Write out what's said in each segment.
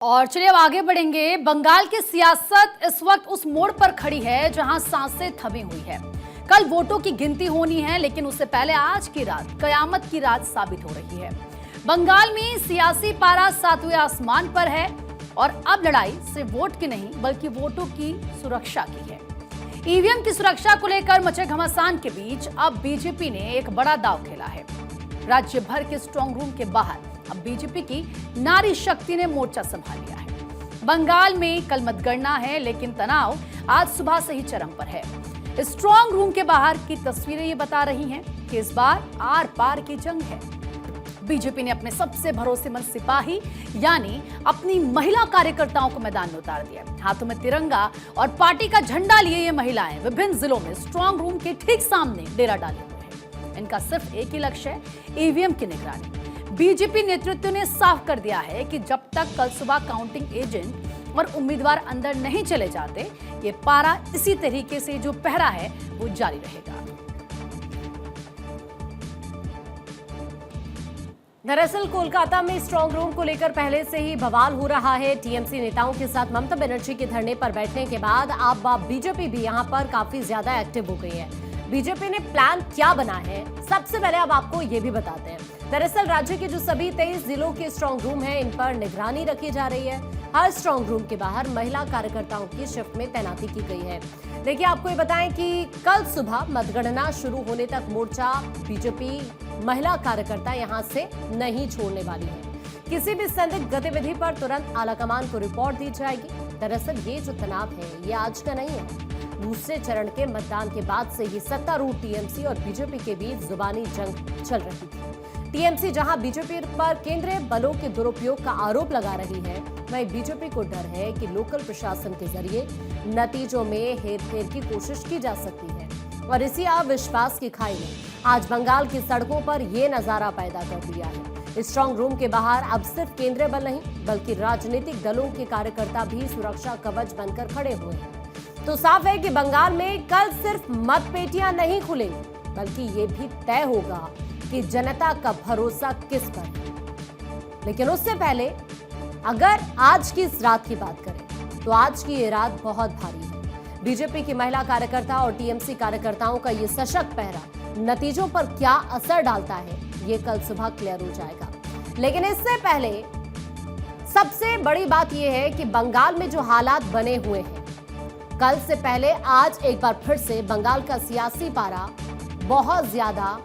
और चलिए अब आगे बढ़ेंगे। बंगाल की सियासत इस वक्त उस मोड़ पर खड़ी है जहां सांसें थमी हुई है। कल वोटों की गिनती होनी है, लेकिन उससे पहले आज की रात कयामत की रात साबित हो रही है। बंगाल में सियासी पारा सातवें आसमान पर है और अब लड़ाई सिर्फ वोट की नहीं बल्कि वोटों की सुरक्षा की है। ईवीएम की सुरक्षा को लेकर मचे घमासान के बीच अब बीजेपी ने एक बड़ा दांव खेला है। राज्य भर के स्ट्रांग रूम के बाहर अब बीजेपी की नारी शक्ति ने मोर्चा संभाल लिया है। बंगाल में कल मतगणना है, लेकिन तनाव आज सुबह से ही चरम पर है। स्ट्रांग रूम के बाहर की तस्वीरें ये बता रही हैं कि इस बार आर पार की जंग है। बीजेपी ने अपने सबसे भरोसेमंद सिपाही यानी अपनी महिला कार्यकर्ताओं को मैदान में उतार दिया। हाथों में तिरंगा और पार्टी का झंडा लिए ये महिलाएं विभिन्न जिलों में स्ट्रांग रूम के ठीक सामने डेरा डाले हुए हैं। इनका सिर्फ एक ही लक्ष्य है, ईवीएम की निगरानी। बीजेपी नेतृत्व ने साफ कर दिया है कि जब तक कल सुबह काउंटिंग एजेंट और उम्मीदवार अंदर नहीं चले जाते, ये पारा इसी तरीके से जो पहरा है वो जारी रहेगा। दरअसल कोलकाता में स्ट्रांग रूम को लेकर पहले से ही बवाल हो रहा है। टीएमसी नेताओं के साथ ममता बनर्जी के धरने पर बैठने के बाद अब बीजेपी भी यहां पर काफी ज्यादा एक्टिव हो गई है। बीजेपी ने प्लान क्या बना है, सबसे पहले अब आपको ये भी बताते हैं। दरअसल राज्य के जो सभी 23 जिलों के स्ट्रांग रूम हैं, इन पर निगरानी रखी जा रही है। हर स्ट्रांग रूम के बाहर महिला कार्यकर्ताओं की शिफ्ट में तैनाती की गई है। देखिए, आपको ये बताएं कि कल सुबह मतगणना शुरू होने तक मोर्चा बीजेपी महिला कार्यकर्ता यहां से नहीं छोड़ने वाली है। किसी भी संदिग्ध गतिविधि पर तुरंत आलाकमान को रिपोर्ट दी जाएगी। दरअसल ये जो तनाव है ये आज का नहीं है। दूसरे चरण के मतदान के बाद से ही सत्तारूढ़ टीएमसी और बीजेपी के बीच जुबानी जंग चल रही थी। टीएमसी जहां बीजेपी पर केंद्रीय बलों के दुरुपयोग का आरोप लगा रही है, वहीं बीजेपी को डर है कि लोकल प्रशासन के जरिए नतीजों में हेरफेर की कोशिश की जा सकती है। और इसी अविश्वास की खाई ने आज बंगाल की सड़कों पर यह नजारा पैदा कर दिया है। स्ट्रांग रूम के बाहर अब सिर्फ केंद्रीय बल नहीं बल्कि राजनीतिक दलों के कार्यकर्ता भी सुरक्षा कवच बनकर खड़े हुए हैं। तो साफ है कि बंगाल में कल सिर्फ मतपेटियां नहीं खुलेंगी बल्कि ये भी तय होगा कि जनता का भरोसा किस पर है। लेकिन उससे पहले अगर आज की इस रात की बात करें तो आज की ये रात बहुत भारी है। बीजेपी की महिला कार्यकर्ता और टीएमसी कार्यकर्ताओं का ये सशक्त पहरा नतीजों पर क्या असर डालता है, ये कल सुबह क्लियर हो जाएगा। लेकिन इससे पहले सबसे बड़ी बात यह है कि बंगाल में जो हालात बने हुए हैं, कल से पहले आज एक बार फिर से बंगाल का सियासी पारा बहुत ज्यादा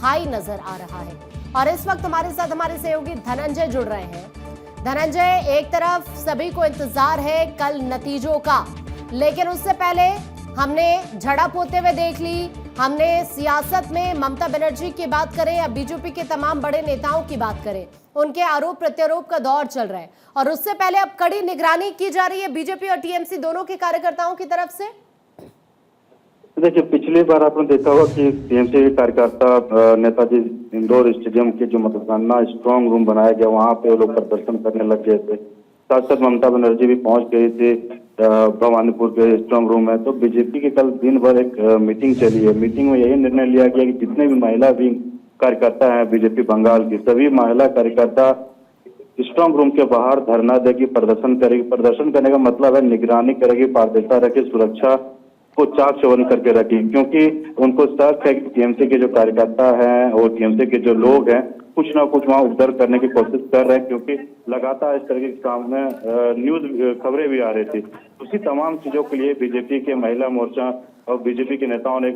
हाई नजर आ रहा है। और इस वक्त हमारे साथ हमारे सहयोगी धनंजय जुड़ रहे हैं। धनंजय, एक तरफ सभी को इंतजार है कल नतीजों का, लेकिन उससे पहले हमने झड़प होते हुए देख ली। हमने सियासत में ममता बनर्जी की बात करें या बीजेपी के तमाम बड़े नेताओं की बात करें, उनके आरोप प्रत्यारोप का दौर चल रहा है। और उससे पहले अब कड़ी निगरानी की जा रही है बीजेपी और टीएमसी दोनों के कार्यकर्ताओं की तरफ से। देखिए, पिछली बार आपने देखा होगा कि टीएमसी कार्यकर्ता नेताजी इंडोर स्टेडियम के जो मतगणना स्ट्रांग रूम बनाया गया, वहां पे वो लोग प्रदर्शन करने लग गए थे। साथ साथ ममता बनर्जी भी पहुंच गई थी भवानीपुर के स्ट्रांग रूम में। तो बीजेपी की कल दिन भर एक मीटिंग चली है। मीटिंग में यही निर्णय लिया गया कि जितने भी महिला विंग कार्यकर्ता हैं बीजेपी बंगाल की, सभी महिला कार्यकर्ता स्ट्रांग रूम के बाहर धरना देगी, प्रदर्शन करेगी। प्रदर्शन करने का मतलब है निगरानी करेगी, पारदर्शिता रखेगी, सुरक्षा को चाक चौबंद करके रखी, क्योंकि उनको शक है कि टीएमसी के जो कार्यकर्ता हैं और टीएमसी के जो लोग हैं कुछ ना कुछ वहां उधर करने की कोशिश कर रहे हैं, क्योंकि लगातार इस तरह के काम में न्यूज खबरें भी आ रही थी। उसी तमाम चीजों के लिए बीजेपी के महिला मोर्चा और बीजेपी के नेताओं ने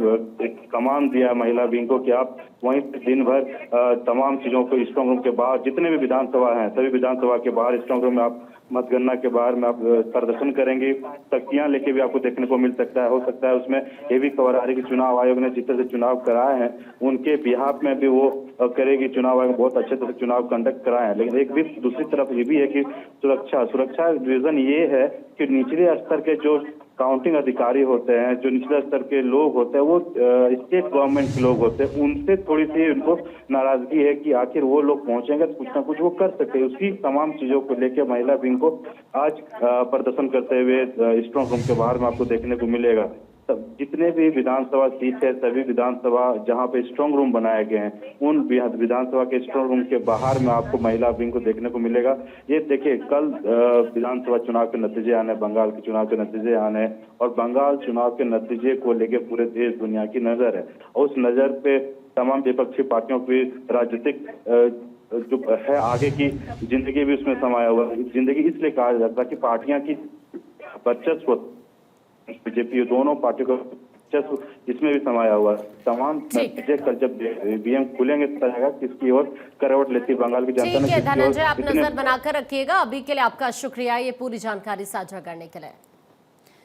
एक कमान दिया महिला विंग को कि आप वहीं से दिन भर तमाम चीजों को स्ट्रांग रूम के बाहर, जितने भी विधानसभा हैं सभी विधानसभा के बाहर स्ट्रांग रूम में आप मतगणना के बाहर में आप प्रदर्शन करेंगे। तख्तियां लेके भी आपको देखने को मिल सकता है। हो सकता है उसमें ये भी खबर आ रही है कि चुनाव आयोग ने जिस तरह से चुनाव कराए हैं उनके बिहाफ में भी वो करेगी। चुनाव आयोग बहुत अच्छे तरह से चुनाव कंडक्ट कराए हैं। लेकिन एक भी दूसरी तरफ ये भी है कि सुरक्षा रीजन ये है कि निचले स्तर के जो काउंटिंग अधिकारी होते हैं, जो निचले स्तर के लोग होते हैं, वो स्टेट गवर्नमेंट के लोग होते हैं, उनसे थोड़ी सी उनको नाराजगी है कि आखिर वो लोग पहुंचेंगे तो कुछ ना कुछ वो कर सकते हैं। उसी तमाम चीजों को लेकर महिला विंग को आज प्रदर्शन करते हुए स्ट्रांग रूम के बाहर में आपको देखने को मिलेगा। जितने भी विधानसभा सीट है, सभी विधानसभा जहां पे स्ट्रांग रूम बनाए गए हैं, उन विधानसभा के स्ट्रांग रूम के बाहर में आपको महिला विंग को देखने को मिलेगा। ये देखिए, कल विधानसभा चुनाव के नतीजे आने, बंगाल के चुनाव के नतीजे आने, और बंगाल चुनाव के नतीजे को लेकर पूरे देश दुनिया की नजर है। और उस नजर पे तमाम विपक्षी पार्टियों की राजनीतिक जो है आगे की जिंदगी भी उसमें समाया हुआ है। जिंदगी इसलिए कहा जाता है कि पार्टियां की वर्चस्व, बीजेपी, दोनों पार्टियों का वर्चस्व इसमें भी समाया हुआ है। तमाम नतीजे कल जब ईवीएम खुलेंगे पता चलेगा किसकी ओर करवट लेती बंगाल की जनता ने। ठीक है धनंजय, आप नजर बनाकर रखिएगा। अभी के लिए आपका शुक्रिया ये पूरी जानकारी साझा करने के लिए।